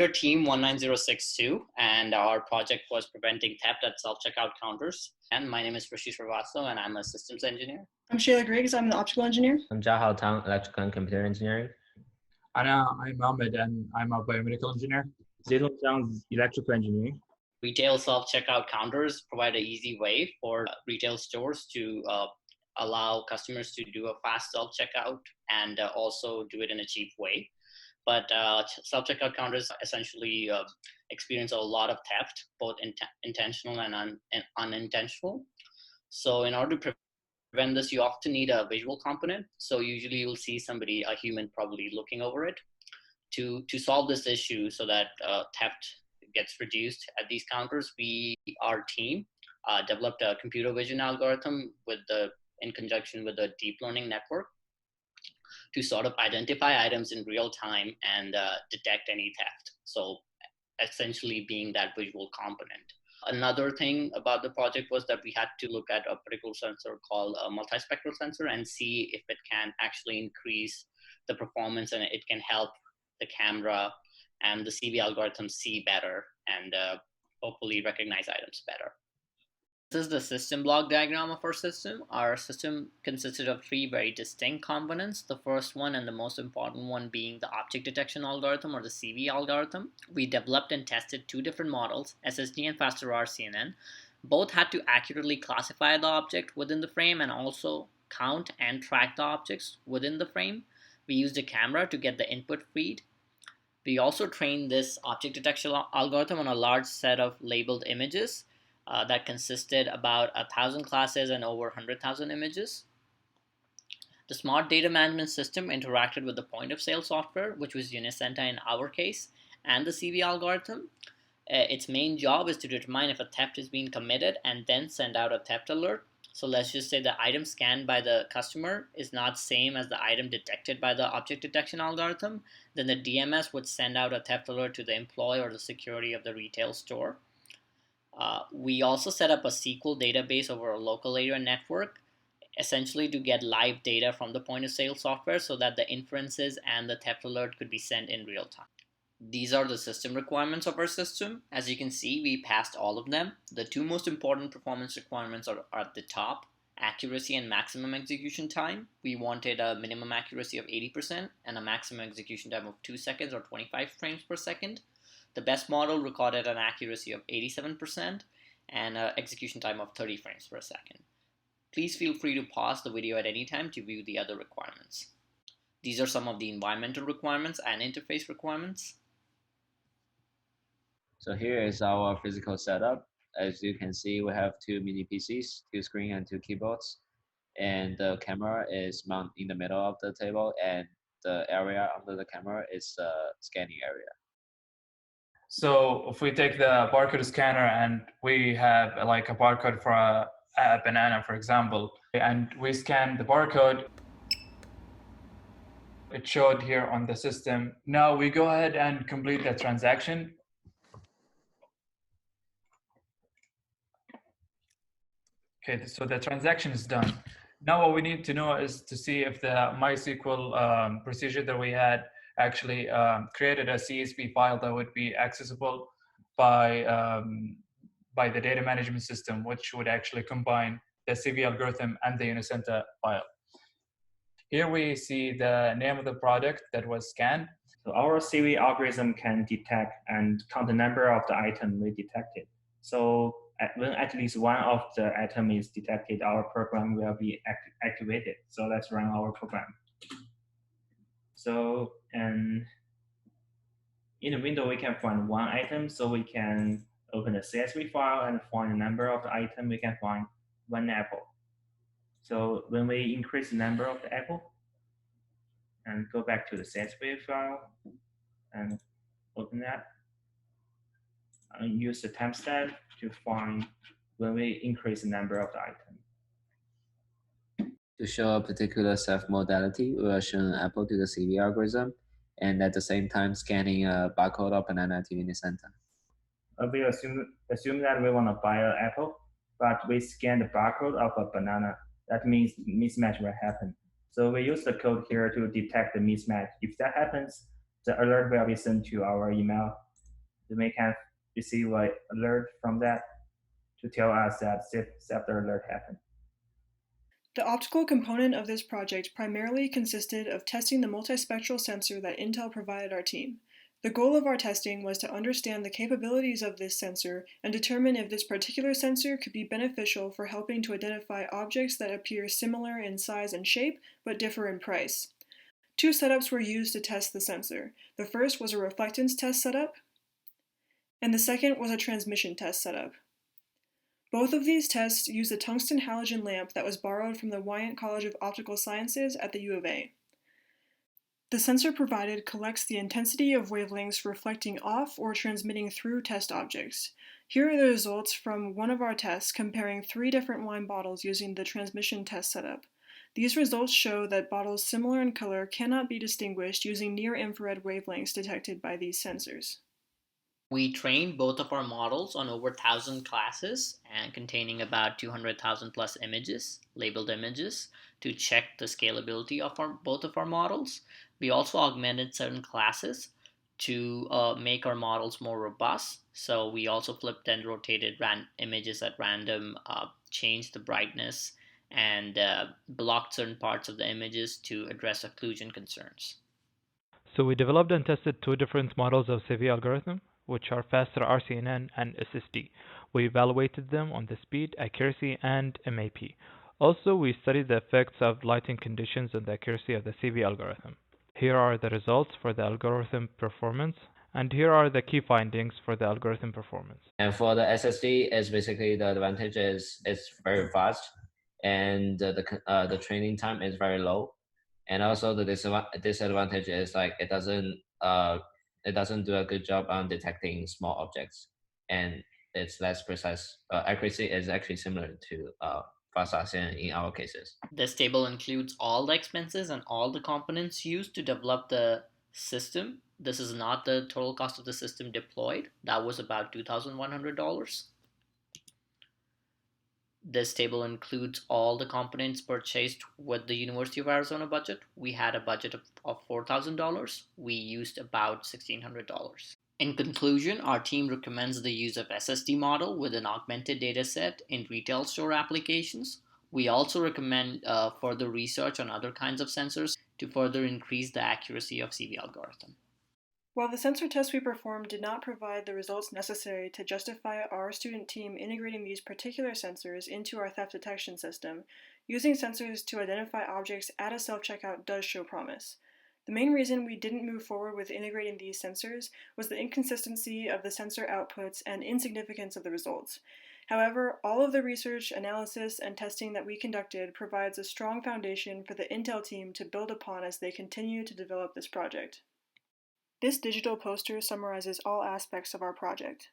We're team 19062, and our project was preventing theft at self-checkout counters. And my name is Rishi Srivastav, and I'm a systems engineer. I'm Shayla Griggs. I'm an optical engineer. I'm Jahal Tang, electrical and computer engineering. I'm Ahmed, and I'm a biomedical engineer. Zidong Zhang, electrical engineering. Retail self-checkout counters provide an easy way for retail stores to allow customers to do a fast self-checkout and also do it in a cheap way. But self-checkout counters essentially experience a lot of theft, both intentional and unintentional. So in order to prevent this, you often need a visual component. So usually you'll see somebody, a human, probably looking over it. To solve this issue so that theft gets reduced at these counters, our team developed a computer vision algorithm in conjunction with a deep learning network to sort of identify items in real time and detect any theft. So essentially being that visual component. Another thing about the project was that we had to look at a particular sensor called a multispectral sensor and see if it can actually increase the performance and it can help the camera and the CV algorithm see better and hopefully recognize items better. This is the system block diagram of our system. Our system consisted of three very distinct components. The first one and the most important one being the object detection algorithm, or the CV algorithm. We developed and tested two different models, SSD and faster RCNN. Both had to accurately classify the object within the frame and also count and track the objects within the frame. We used a camera to get the input feed. We also trained this object detection algorithm on a large set of labeled images that consisted about 1,000 classes and over 100,000 images. The smart data management system interacted with the point of sale software, which was Unicenta in our case, and the CV algorithm. Its main job is to determine if a theft is being committed and then send out a theft alert. So let's just say the item scanned by the customer is not same as the item detected by the object detection algorithm, then the DMS would send out a theft alert to the employee or the security of the retail store. We also set up a SQL database over a local area network, essentially to get live data from the point of sale software so that the inferences and the theft alert could be sent in real time. These are the system requirements of our system. As you can see, we passed all of them. The two most important performance requirements are at the top: accuracy and maximum execution time. We wanted a minimum accuracy of 80% and a maximum execution time of 2 seconds or 25 frames per second. The best model recorded an accuracy of 87% and an execution time of 30 frames per second. Please feel free to pause the video at any time to view the other requirements. These are some of the environmental requirements and interface requirements. So here is our physical setup. As you can see, we have two mini PCs, two screens and two keyboards. And the camera is mounted in the middle of the table, and the area under the camera is the scanning area. So if we take the barcode scanner and we have like a barcode for a banana, for example, and we scan the barcode, it showed here on the system. Now we go ahead and complete the transaction. Okay, so the transaction is done. Now what we need to know is to see if the MySQL procedure that we had actually created a CSV file that would be accessible by the data management system, which would actually combine the CV algorithm and the Unicenta file. Here we see the name of the product that was scanned. So our CV algorithm can detect and count the number of the item we detected. So when at least one of the item is detected, our program will be activated. So let's run our program. So in the window, we can find one item. So we can open the CSV file and find the number of the item. We can find one apple. So when we increase the number of the apple and go back to the CSV file and open that, and use the timestamp to find when we increase the number of the item. To show a particular theft modality, we will show an apple to the CV algorithm, and at the same time scanning a barcode of banana to Unicenta. We assume that we want to buy an apple, but we scan the barcode of a banana. That means mismatch will happen. So we use the code here to detect the mismatch. If that happens, the alert will be sent to our email they may can receive like alert from that to tell us that safety alert happened. The optical component of this project primarily consisted of testing the multispectral sensor that Intel provided our team. The goal of our testing was to understand the capabilities of this sensor and determine if this particular sensor could be beneficial for helping to identify objects that appear similar in size and shape but differ in price. Two setups were used to test the sensor. The first was a reflectance test setup, and the second was a transmission test setup. Both of these tests used a tungsten halogen lamp that was borrowed from the Wyant College of Optical Sciences at the U of A. The sensor provided collects the intensity of wavelengths reflecting off or transmitting through test objects. Here are the results from one of our tests comparing 3 different wine bottles using the transmission test setup. These results show that bottles similar in color cannot be distinguished using near-infrared wavelengths detected by these sensors. We trained both of our models on over 1,000 classes and containing about 200,000 plus images, labeled images, to check the scalability of both of our models. We also augmented certain classes to make our models more robust. So we also flipped and rotated images at random, changed the brightness, and blocked certain parts of the images to address occlusion concerns. So we developed and tested 2 different models of CV algorithm, which are faster RCNN and SSD. We evaluated them on the speed, accuracy, and MAP. Also, we studied the effects of lighting conditions on the accuracy of the CV algorithm. Here are the results for the algorithm performance, and here are the key findings for the algorithm performance. And for the SSD, it's basically the advantage is it's very fast, and the training time is very low, and also the disadvantage is like it doesn't do a good job on detecting small objects, and it's less precise. Accuracy is actually similar to fast RCN in our cases. This table includes all the expenses and all the components used to develop the system. This is not the total cost of the system deployed. That was about $2,100. This table includes all the components purchased with the University of Arizona budget. We had a budget of $4,000. We used about $1,600. In conclusion, our team recommends the use of SSD model with an augmented dataset in retail store applications. We also recommend further research on other kinds of sensors to further increase the accuracy of CV algorithm. While the sensor tests we performed did not provide the results necessary to justify our student team integrating these particular sensors into our theft detection system, using sensors to identify objects at a self-checkout does show promise. The main reason we didn't move forward with integrating these sensors was the inconsistency of the sensor outputs and insignificance of the results. However, all of the research, analysis, and testing that we conducted provides a strong foundation for the Intel team to build upon as they continue to develop this project. This digital poster summarizes all aspects of our project.